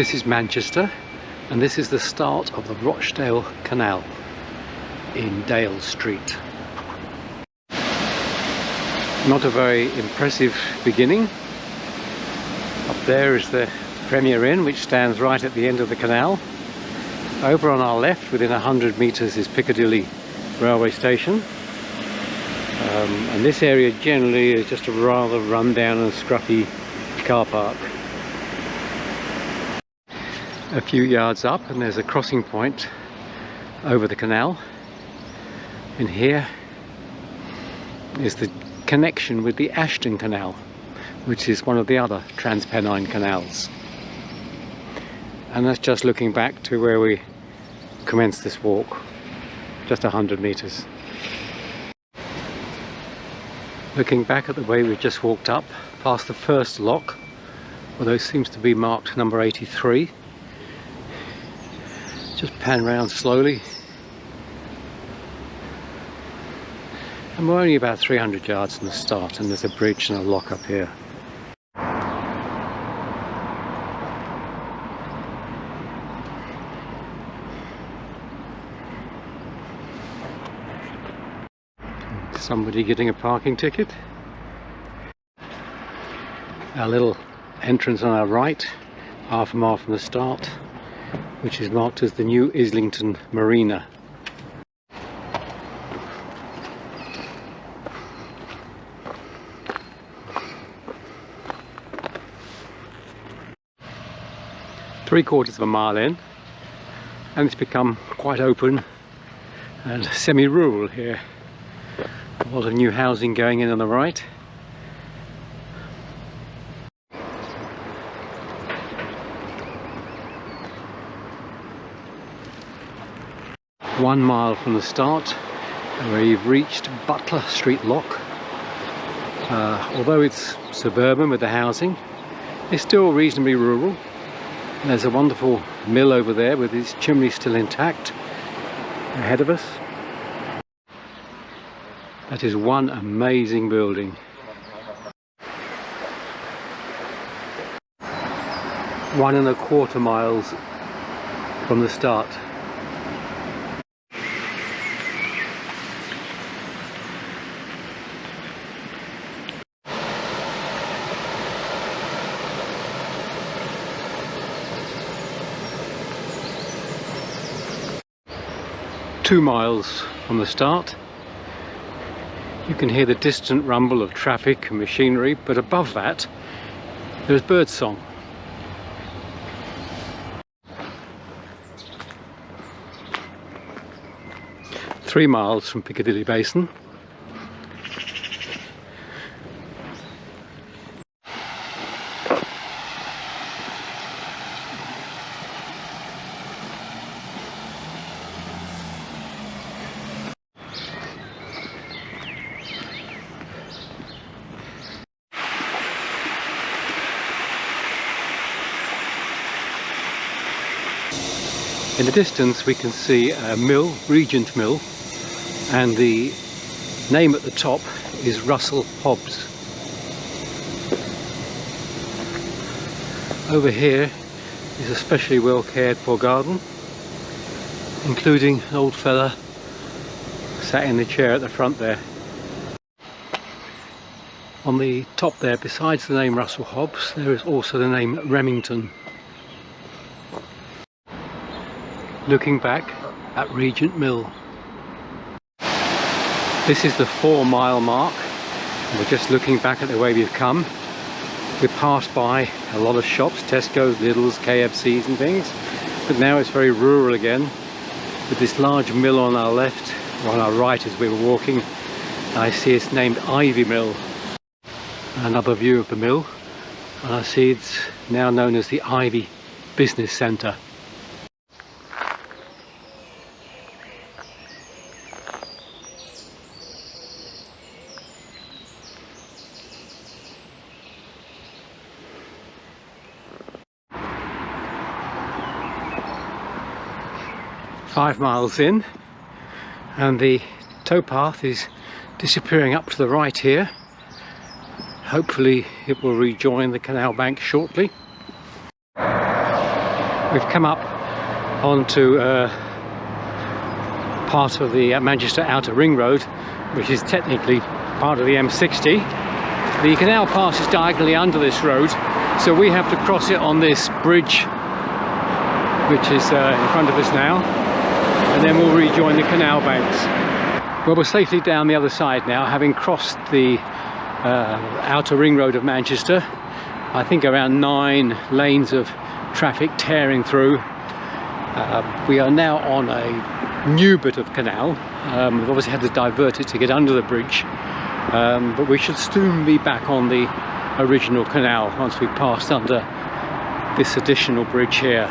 This is Manchester, and this is the start of the Rochdale Canal in Dale Street. Not a very impressive beginning. Up there is the Premier Inn, which stands right at the end of the canal. Over on our left, within 100 metres, is Piccadilly railway station. And this area generally is just a rather run-down and scruffy car park. A few yards up and there's a crossing point over the canal, and here is the connection with the Ashton Canal, which is one of the other Trans-Pennine canals. And that's just looking back to where we commenced this walk, just 100 metres. Looking back at the way we just walked up past the first lock, although it seems to be marked number 83. Just pan round slowly, and we're only about 300 yards from the start, and there's a bridge and a lock up here. Somebody getting a parking ticket. Our little entrance on our right, half a mile from the start, which is marked as the new Islington Marina. Three-quarters of a mile in, and it's become quite open and semi-rural here. A lot of new housing going in on the right. One mile from the start, where you've reached Butler Street Lock. Although it's suburban with the housing, it's still reasonably rural. There's a wonderful mill over there with its chimney still intact ahead of us. That is one amazing building. 1¼ miles from the start. Two miles from the start. You can hear the distant rumble of traffic and machinery, but above that there's birdsong. Three miles from Piccadilly Basin. In the distance we can see a mill, Regent Mill, and the name at the top is Russell Hobbs. Over here is a specially well cared for garden, including an old fella sat in the chair at the front there. On the top there, besides the name Russell Hobbs, there is also the name Remington. Looking back at Regent Mill. This is the 4-mile mark. We're just looking back at the way we've come. We passed by a lot of shops, Tesco's, Lidl's, KFC's and things, but now it's very rural again, with this large mill on our left, or on our right as we were walking. I see it's named Ivy Mill. Another view of the mill, and I see it's now known as the Ivy Business Centre. Five miles in, and the towpath is disappearing up to the right here. Hopefully it will rejoin the canal bank shortly. We've come up onto part of the Manchester Outer Ring Road, which is technically part of the M60. The canal passes diagonally under this road, so we have to cross it on this bridge, which is in front of us now, and then we'll rejoin the canal banks. Well, we're safely down the other side now, having crossed the Outer Ring Road of Manchester. I think around 9 lanes of traffic tearing through. We are now on a new bit of canal. We've obviously had to divert it to get under the bridge, but we should soon be back on the original canal once we've passed under this additional bridge here.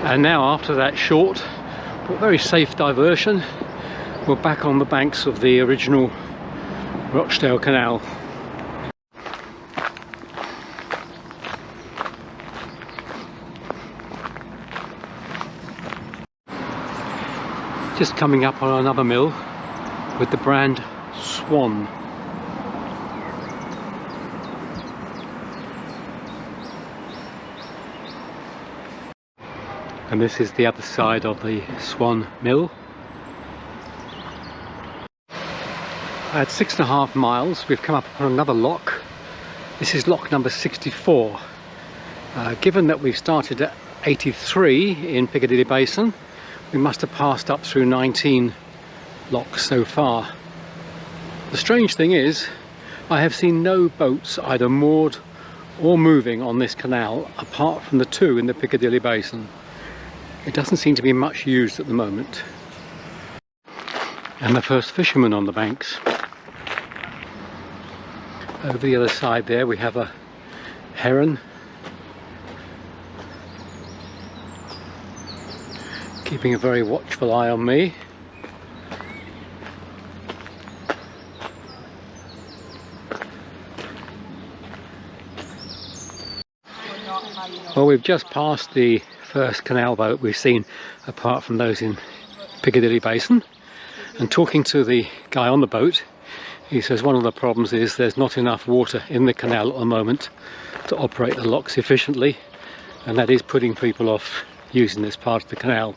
And now, after that short but very safe diversion, we're back on the banks of the original Rochdale Canal. Just coming up on another mill with the brand Swan. And this is the other side of the Swan mill. At 6.5 miles we've come up on another lock. This is lock number 64. Given that we've started at 83 in Piccadilly Basin, we must have passed up through 19 locks so far. The strange thing is, I have seen no boats either moored or moving on this canal apart from the 2 in the Piccadilly Basin. It doesn't seem to be much used at the moment. And the first fishermen on the banks. Over the other side there we have a heron, keeping a very watchful eye on me. Well, we've just passed the first canal boat we've seen apart from those in Piccadilly Basin, and talking to the guy on the boat, he says one of the problems is there's not enough water in the canal at the moment to operate the locks efficiently, and that is putting people off using this part of the canal.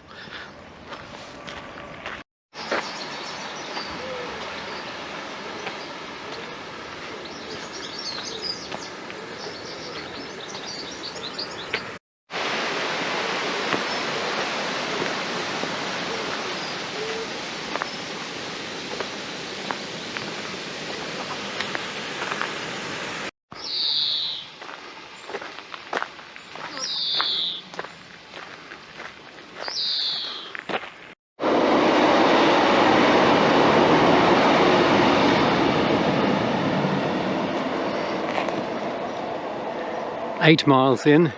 Eight miles in,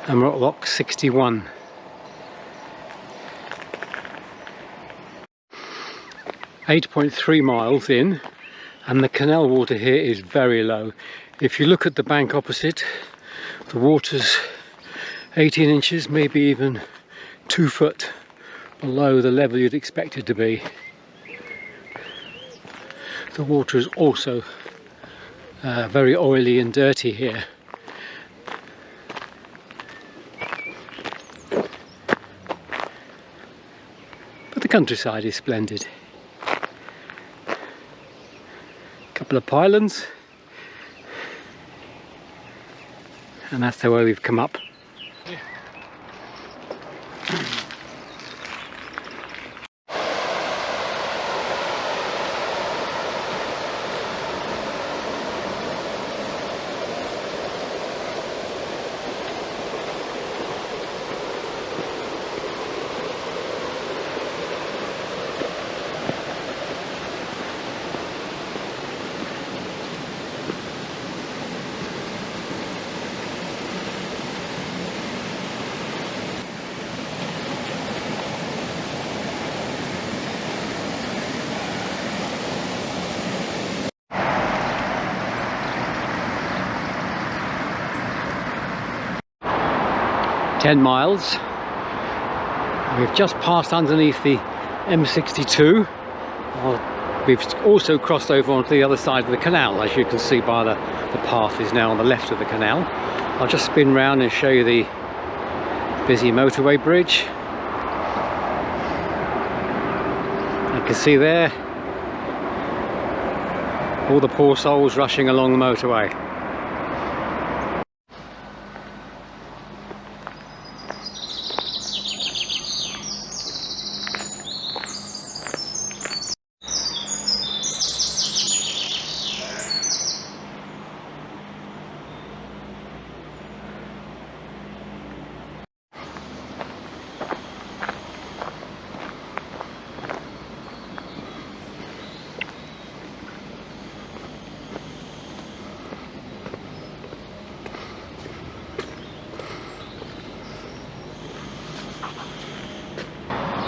and we're at lock 61. .3 miles in, and the canal water here is very low. If you look at the bank opposite, the water's 18 inches, maybe even 2 foot below the level you'd expect it to be. The water is also very oily and dirty here. But the countryside is splendid. Couple of pylons, and that's the way we've come up. .10 miles. We've just passed underneath the M62. We've also crossed over onto the other side of the canal, as you can see by the path is now on the left of the canal. I'll just spin round and show you the busy motorway bridge. You can see there all the poor souls rushing along the motorway.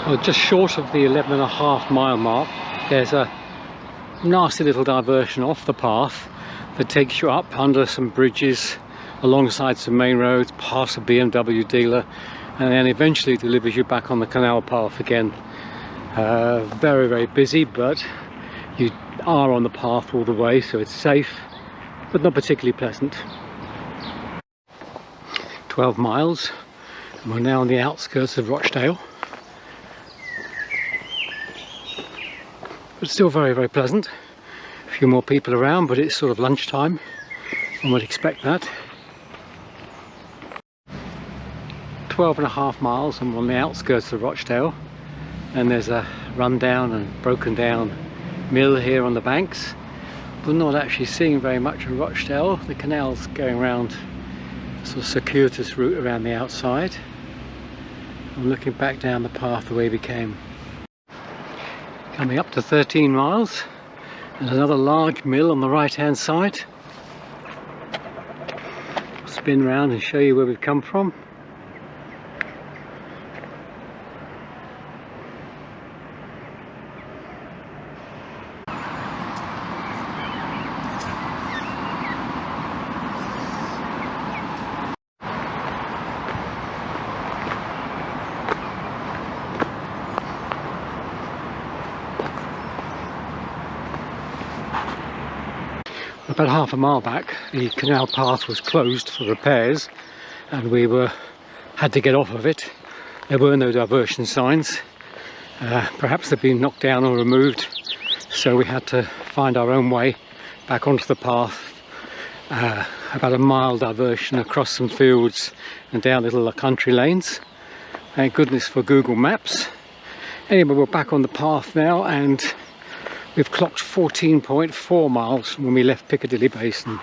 Well, just short of the 11.5 mile mark, there's a nasty little diversion off the path that takes you up under some bridges, alongside some main roads, past a BMW dealer, and then eventually delivers you back on the canal path again. Very, very busy, but you are on the path all the way, so it's safe, but not particularly pleasant. 12 miles, and we're now on the outskirts of Rochdale. But still very, very pleasant. A few more people around, but it's sort of lunchtime. One would expect that. 12.5 miles and we're on the outskirts of Rochdale. And there's a run-down and broken down mill here on the banks. We're not actually seeing very much of Rochdale. The canal's going around a sort of circuitous route around the outside. I'm looking back down the path the way we came. Coming up to 13 miles, and another large mill on the right hand side. I'll spin round and show you where we've come from. About half a mile back, the canal path was closed for repairs and we had to get off of it. There were no diversion signs. Perhaps they'd been knocked down or removed, so we had to find our own way back onto the path. About a mile diversion across some fields and down little country lanes. Thank goodness for Google Maps. Anyway, we're back on the path now and we've clocked 14.4 miles when we left Piccadilly Basin.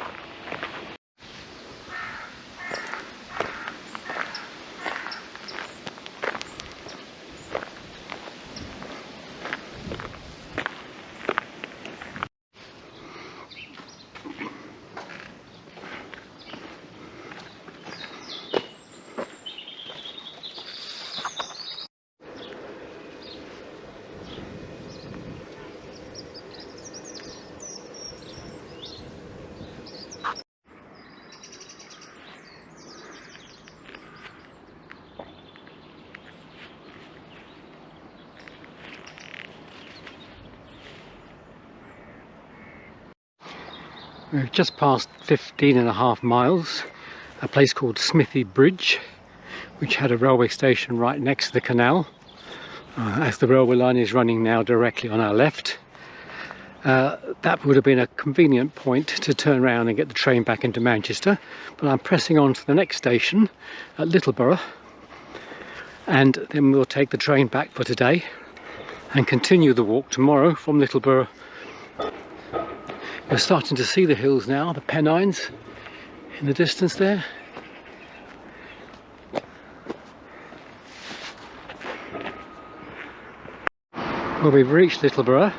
We've just passed 15.5 miles, a place called Smithy Bridge, which had a railway station right next to the canal, as the railway line is running now directly on our left. That would have been a convenient point to turn around and get the train back into Manchester, but I'm pressing on to the next station at Littleborough, and then we'll take the train back for today and continue the walk tomorrow from Littleborough. We're starting to see the hills now, the Pennines in the distance there. Well, we've reached Littleborough,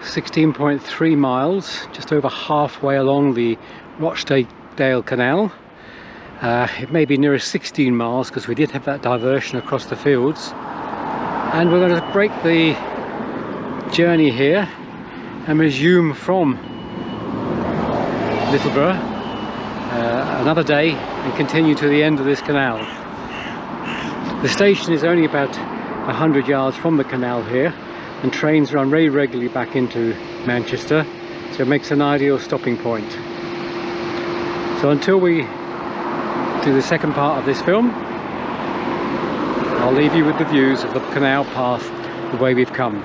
16.3 miles, just over halfway along the Rochdale Canal. It may be nearer 16 miles because we did have that diversion across the fields. And we're going to break the journey here and resume from Littleborough another day and continue to the end of this canal. The station is only about 100 yards from the canal here, and trains run very regularly back into Manchester, so it makes an ideal stopping point. So until we do the second part of this film, I'll leave you with the views of the canal path the way we've come.